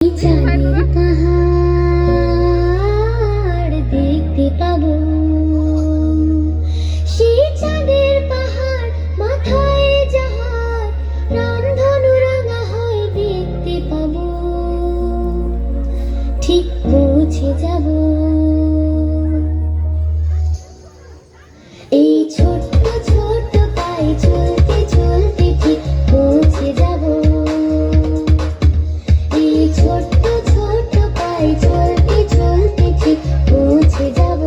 চাঁদের পাহাড় দেখতে পাবো, সেই চাঁদের পাহাড় মাথায় যাহার রামধনু রাঙা হয় দেখতে পাবো, ঠিক পৌঁছে যাব এই ছোট্ট ছোট্ট পায়ে চলতে চলতে ঠিক পৌঁছে যাব, এই ছোট্ট ছোট্ট পায়ে চলতে চলতে ঠিক পৌঁছে যাব।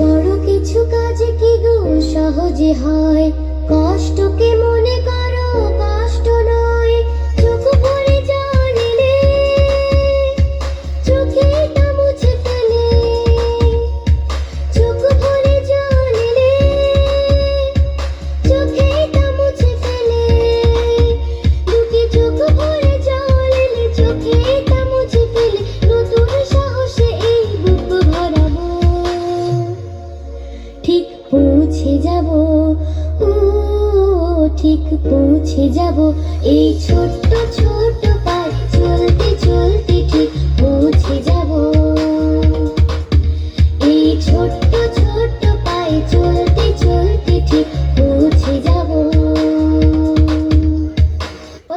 বড় কিছু কাজ কি গো সহজে হয়, কষ্টকে মনে করো কষ্ট নয়, চোখ ভরে জল এলে চোখেটা মুছে ফেলে, চোখ ভরে জল এলে চোখেটা মুছে ফেলে, দুটি চোখ ভরে জল এলে চোখেটা মুছে ফেলে, নতুন সাহসে এই বুক ভরাবো, ঠিক পৌঁছে যাব, ও ঠিক পৌঁছে যাব, এই ছোট্ট ছোট্ট পায়ে চলতে চলতে ঠিক পৌঁছে যাব, এই ছোট্ট ছোট্ট পায়ে চলতে চলতে ঠিক পৌঁছে যাব।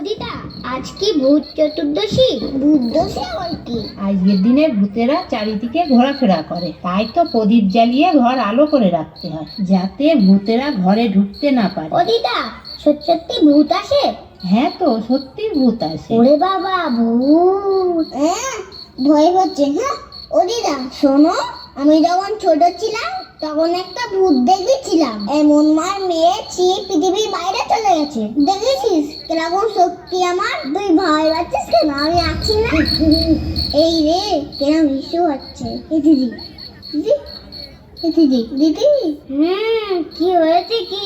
দিদা, আজ কি ভূত চতুর্দশী? ভূত দশী আবার কি? আজকের দিনে ভূতেরা চারিদিকে ঘোরাফেরা করে, তাই তো প্রদীপ জ্বালিয়ে ঘর আলো করে রাখতে হয়, যাতে ভূতেরা ঘরে ঢুকতে না পারে। ও দিদা, সত্যি সত্যি ভূত আসে? হ্যাঁ তো, সত্যি ভূত আসে। ওরে বাবা, ভূত! ভয় হচ্ছে। হ্যাঁ ও দিদা, শোনো, আমি যখন ছোট ছিলাম তখন একটা ভূত দেখেছিলাম, এমন মার মেয়েছি পৃথিবীর বাইরে চলে গেছে। দেখেছিস কিরকম শক্তি আমার? তুই ভয় পাচ্ছিস কেন? আমি আছি না। এই রে, কিরকম ইস্যু হচ্ছে। এই দিদি, দিদি, এই দিদি, দিদি, কি হয়েছে? কি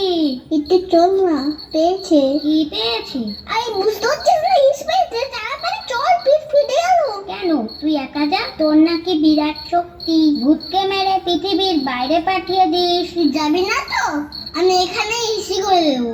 একটু চল না, পেয়েছে। কি পেয়েছে? আরে বুঝতে হচ্ছিস না, ইন্সপেক্টর তাড়াতাড়ি চল, পিঠ ফেটে গেল। কেন? তুই একা যা, তোর নাকি বিরাট শক্তি, ভূতকে মেরে পৃথিবীর বাইরে পাঠিয়ে দিস। তুই যাবি না তো? আমি এখানে ইসি করে দেবো।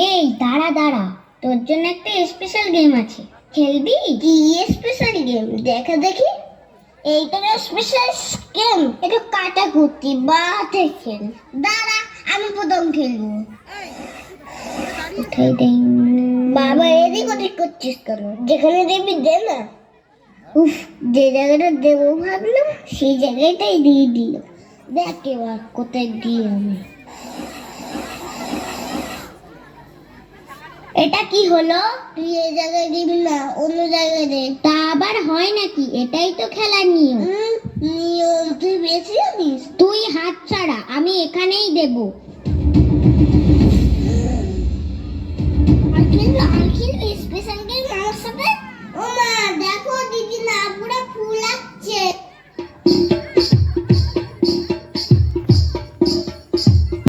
এই দাঁড়া দাঁড়া, তোর জন্য একটা স্পেশাল গেম আছে, খেলবি? কি স্পেশাল গেম? দেখা দেখি। এইটা স্পেশাল গেম, এটা কাটাকুটি বাতে খেল। দাঁড়া, আমি প্রথম খেলবো। বাবা, এদিক ওদিক করছিস কেন? যেখানে দেবি দে না। উফ, যে জায়গাটা দেবো ভাবলাম সেই জায়গাটাই দিয়ে দিল। দেখ এবার কোথায় দিই আমি। এটা কি হলো? তুই এই জায়গায় দিবি না, অন্য জায়গায় দে। তা আবার হয় নাকি? এটাই তো খেলার নিয়ম। নিয়ম তুই বেশি জানিস। তুই হাত ছাড়া, আমি এখানেই দেব। স্পেশাল গেম আমার সাথে। ও মা, দেখো দিদি না পুরো ফুল আসছে।